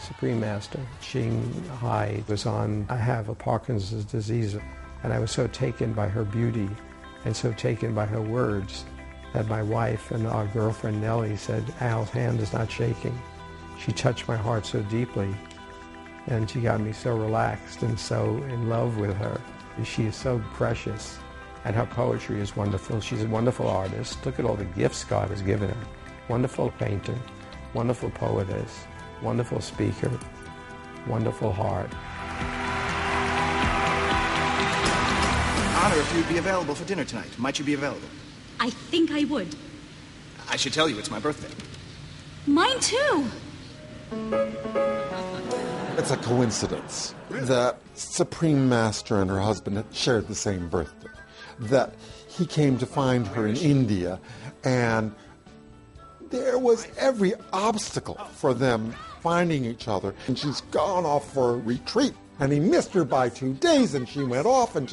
Supreme Master, Ching Hai, was on I Have a Parkinson's Disease, and I was so taken by her beauty and so taken by her words that my wife and our girlfriend Nellie said, Al's hand is not shaking. She touched my heart so deeply, and she got me so relaxed and so in love with her. She is so precious, and her poetry is wonderful. She's a wonderful artist. Look at all the gifts God has given her. Wonderful painter, wonderful poetess, wonderful speaker, wonderful heart. Honor, if you'd be available for dinner tonight. Might you be available? I think I would. I should tell you it's my birthday. Mine too. It's a coincidence that Supreme Master and her husband had shared the same birthday. That he came to find her in India, and there was every obstacle for them finding each other. And she's gone off for a retreat, and he missed her by 2 days, and she went off, and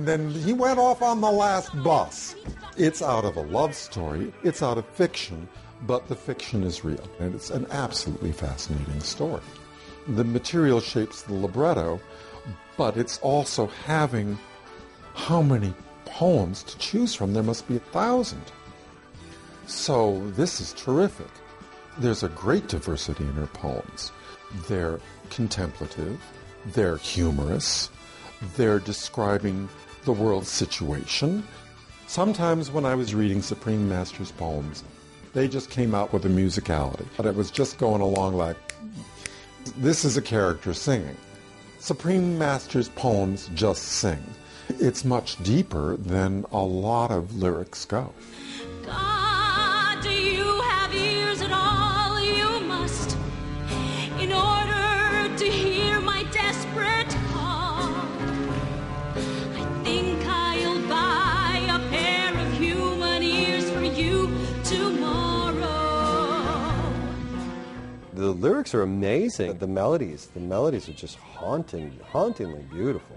then he went off on the last bus. It's out of a love story. It's out of fiction, but the fiction is real, and it's an absolutely fascinating story. The material shapes the libretto, but it's also having how many poems to choose from. There must be 1,000. So this is terrific. There's a great diversity in her poems. They're contemplative, they're humorous, they're describing the world's situation. Sometimes when I was reading Supreme Master's poems, they just came out with a musicality. But it was just going along like, this is a character singing. Supreme Master's poems just sing. It's much deeper than a lot of lyrics go. God, do you have ears at all? You must, in order to hear my desperate call. I think I'll buy a pair of human ears for you tomorrow. The lyrics are amazing. The melodies are just hauntingly beautiful.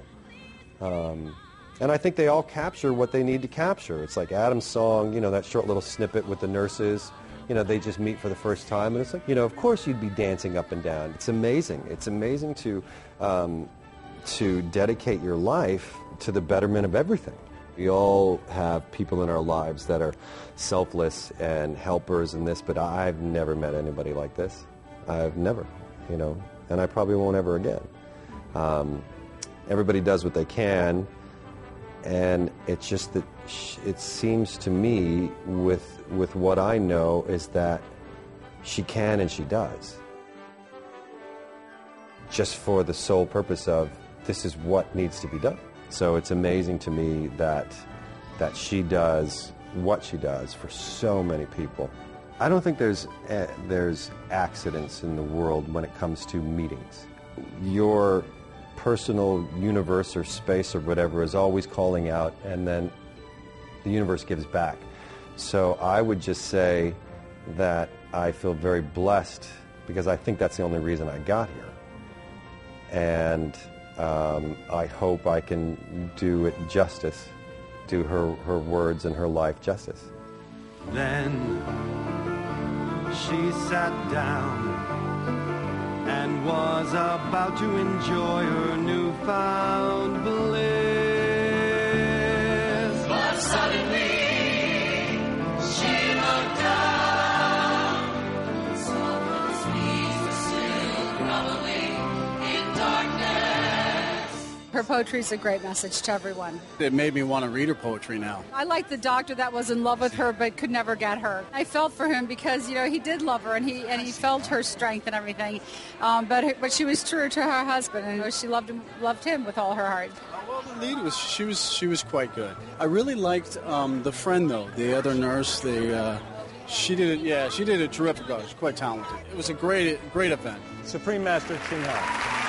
And I think they all capture what they need to capture. It's like Adam's song, that short little snippet with the nurses. They just meet for the first time, and it's like, of course you'd be dancing up and down. It's amazing. It's amazing to dedicate your life to the betterment of everything. We all have people in our lives that are selfless and helpers and this, but I've never met anybody like this. I've never, and I probably won't ever again. Everybody does what they can, and it's just that it seems to me with what I know is that she can and she does. Just for the sole purpose of this is what needs to be done. So it's amazing to me that she does what she does for so many people. I don't think there's accidents in the world when it comes to meetings. Your personal universe or space or whatever is always calling out, and then the universe gives back. So I would just say that I feel very blessed because I think that's the only reason I got here. And I hope I can do it justice, do her words and her life justice. Then she sat down and was about to enjoy her newfound bliss. But suddenly she looked down, saw those knees were still groveling in darkness. Her poetry is a great message to everyone. It made me want to read her poetry now. I like the doctor that was in love with her but could never get her. I felt for him because he did love her and he felt her strength and everything. But she was true to her husband, and she loved him with all her heart. Well, the lead she was quite good. I really liked the friend though, the other nurse. She did it. Yeah, she did a terrific job. She's quite talented. It was a great event. Supreme Master Ching Hai.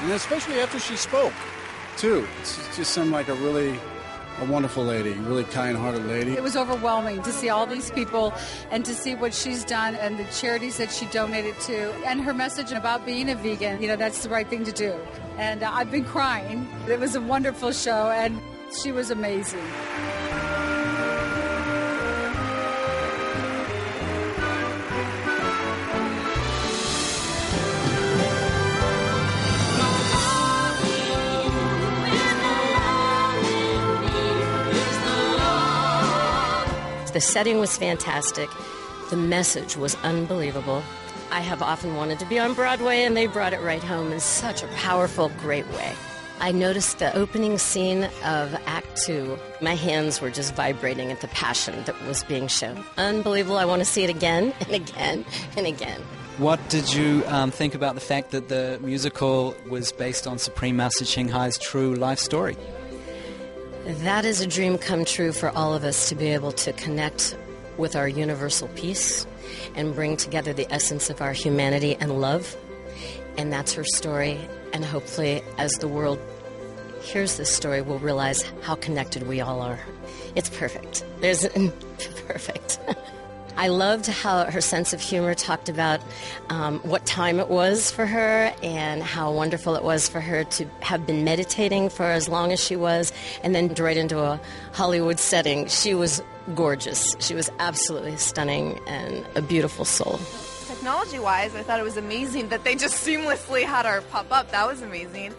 And especially after she spoke, too. It just seemed like a wonderful lady, really kind-hearted lady. It was overwhelming to see all these people and to see what she's done and the charities that she donated to, and her message about being a vegan. That's the right thing to do. And I've been crying. It was a wonderful show, and she was amazing. The setting was fantastic. The message was unbelievable. I have often wanted to be on Broadway, and they brought it right home in such a powerful, great way. I noticed the opening scene of Act 2. My hands were just vibrating at the passion that was being shown. Unbelievable. I want to see it again and again and again. What did you think about the fact that the musical was based on Supreme Master Ching Hai's true life story? That is a dream come true for all of us, to be able to connect with our universal peace and bring together the essence of our humanity and love. And that's her story. And hopefully, as the world hears this story, we'll realize how connected we all are. It's perfect. Perfect. I loved how her sense of humor talked about what time it was for her and how wonderful it was for her to have been meditating for as long as she was, and then right into a Hollywood setting. She was gorgeous. She was absolutely stunning and a beautiful soul. Technology-wise, I thought it was amazing that they just seamlessly had her pop up. That was amazing.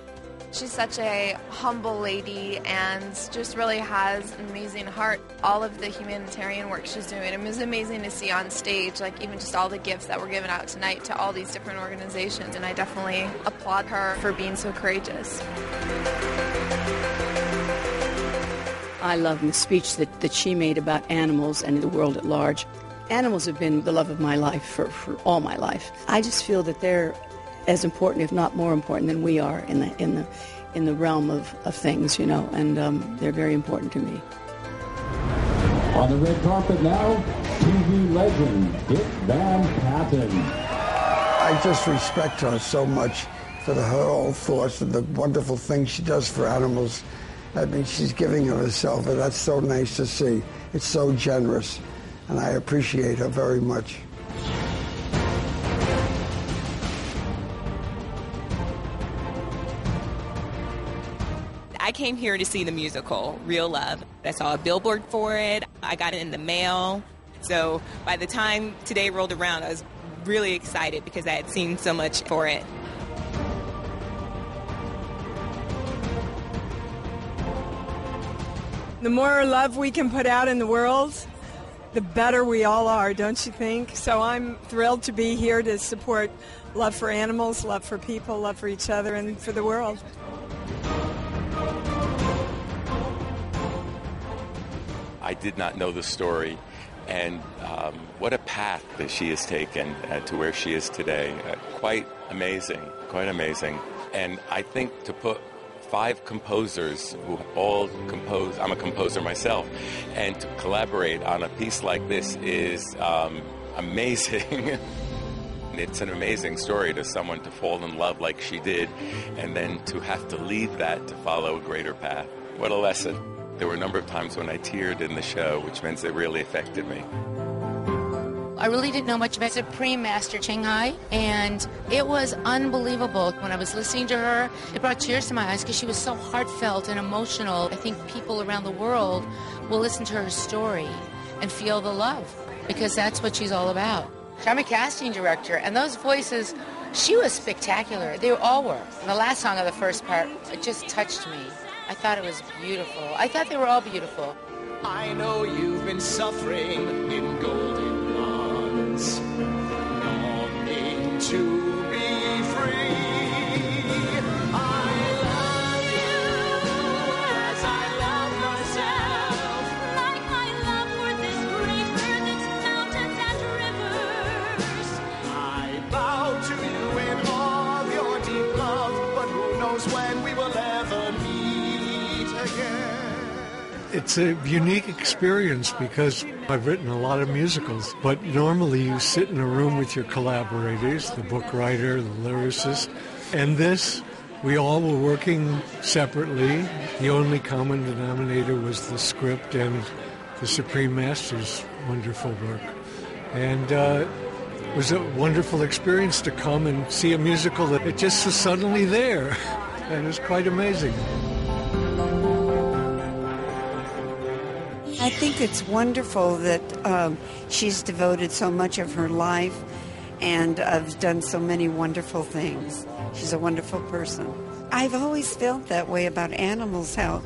She's such a humble lady and just really has an amazing heart. All of the humanitarian work she's doing, it was amazing to see on stage, like even just all the gifts that were given out tonight to all these different organizations, and I definitely applaud her for being so courageous. I love the speech that she made about animals and the world at large. Animals have been the love of my life for all my life. I just feel that they're as important, if not more important, than we are in the realm of things, you know, and they're very important to me. On the red carpet now, TV legend Dick Van Patten. I just respect her so much for her whole thoughts and the wonderful things she does for animals. I mean, she's giving of herself, and that's so nice to see. It's so generous, and I appreciate her very much. I came here to see the musical, Real Love. I saw a billboard for it. I got it in the mail. So by the time today rolled around, I was really excited because I had seen so much for it. The more love we can put out in the world, the better we all are, don't you think? So I'm thrilled to be here to support love for animals, love for people, love for each other, and for the world. I did not know the story, and what a path that she has taken to where she is today. Quite amazing. And I think to put 5 composers who all compose, I'm a composer myself, and to collaborate on a piece like this is amazing. It's an amazing story to someone to fall in love like she did, and then to have to leave that to follow a greater path. What a lesson. There were a number of times when I teared in the show, which means it really affected me. I really didn't know much about Supreme Master Ching Hai, and it was unbelievable. When I was listening to her, it brought tears to my eyes because she was so heartfelt and emotional. I think people around the world will listen to her story and feel the love, because that's what she's all about. I'm a casting director, and those voices, she was spectacular. They all were. And the last song of the first part, it just touched me. I thought it was beautiful. I thought they were all beautiful. I know you've been suffering in golden bonds, longing to be free. I love you as I love myself, like my love for this great earth, its mountains and rivers. I bow to you in awe of your deep love, but who knows when we will ever meet. It's a unique experience because I've written a lot of musicals, but normally you sit in a room with your collaborators, the book writer, the lyricist, and this, we all were working separately. The only common denominator was the script and the Supreme Master's wonderful work. And it was a wonderful experience to come and see a musical that it just was suddenly there, and it was quite amazing. I think it's wonderful that she's devoted so much of her life and has done so many wonderful things. She's a wonderful person. I've always felt that way about animals, how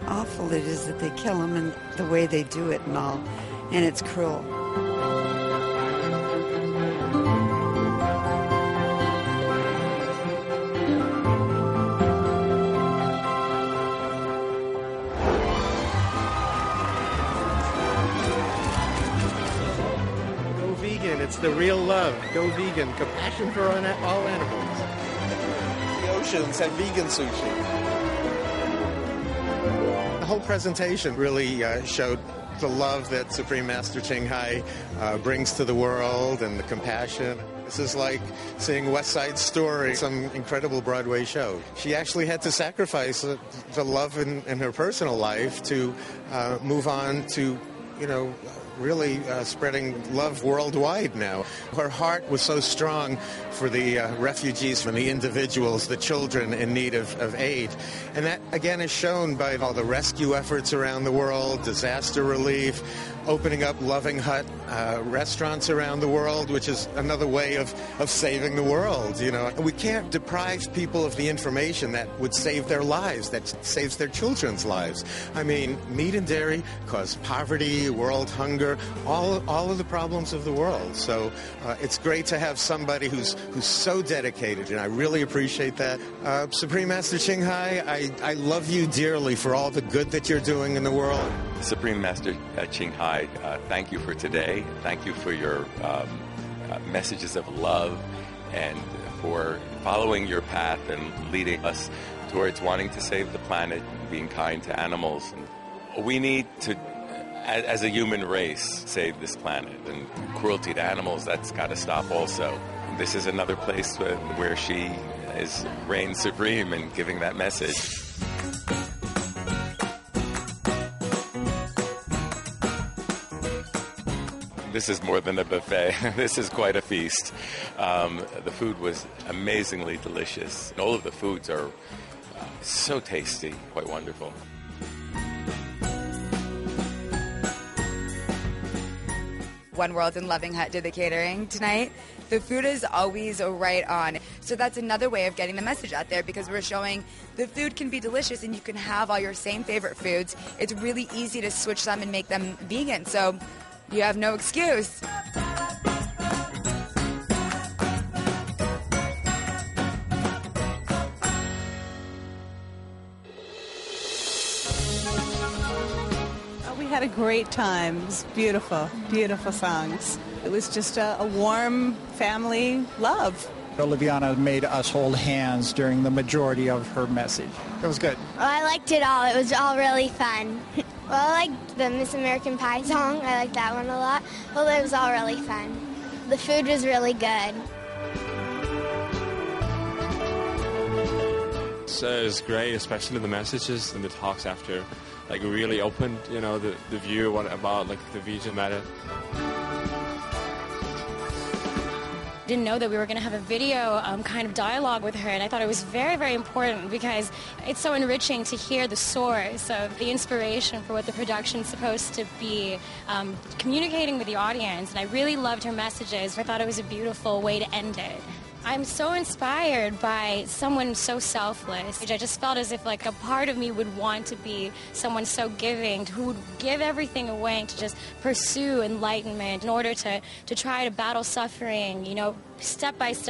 awful it is that they kill them and the way they do it and all. and it's cruel. Go vegan. It's the real love. Go vegan. Compassion for all animals. The oceans have vegan sushi. The whole presentation really showed the love that Supreme Master Ching Hai brings to the world and the compassion. This is like seeing West Side Story, some incredible Broadway show. She actually had to sacrifice the love in her personal life to move on to, really spreading love worldwide now. Her heart was so strong for the refugees, for the individuals, the children in need of aid. And that, again, is shown by all the rescue efforts around the world, disaster relief, opening up loving hut restaurants around the world, which is another way of saving the world. We can't deprive people of the information that would save their lives, that saves their children's lives. I mean, meat and dairy cause poverty, world hunger, all of the problems of the world. So it's great to have somebody who's so dedicated, and I really appreciate that. Supreme Master Ching Hai, I love you dearly for all the good that you're doing in the world. Supreme Master Ching Hai, thank you for today. Thank you for your messages of love and for following your path and leading us towards wanting to save the planet, being kind to animals. And we need to, as a human race, save this planet. And cruelty to animals, that's got to stop also. This is another place where she reigns supreme in giving that message. This is more than a buffet. This is quite a feast. The food was amazingly delicious. All of the foods are so tasty, quite wonderful. One World and Loving Hut did the catering tonight. The food is always right on. So that's another way of getting the message out there, because we're showing the food can be delicious and you can have all your same favorite foods. It's really easy to switch them and make them vegan. So you have no excuse. We had a great time. It was beautiful, beautiful songs. It was just a warm family love. Oliviana made us hold hands during the majority of her message. It was good. Well, I liked it all. It was all really fun. Well, I liked the Miss American Pie song. I liked that one a lot. Well, it was all really fun. The food was really good. So it was great, especially the messages and the talks after. Like, really opened, the view about the vegan matter. Didn't know that we were going to have a video kind of dialogue with her, and I thought it was very, very important because it's so enriching to hear the source of the inspiration for what the production's supposed to be communicating with the audience, and I really loved her messages. I thought it was a beautiful way to end it. I'm so inspired by someone so selfless. I just felt as if a part of me would want to be someone so giving, who would give everything away to just pursue enlightenment in order to try to battle suffering, step by step.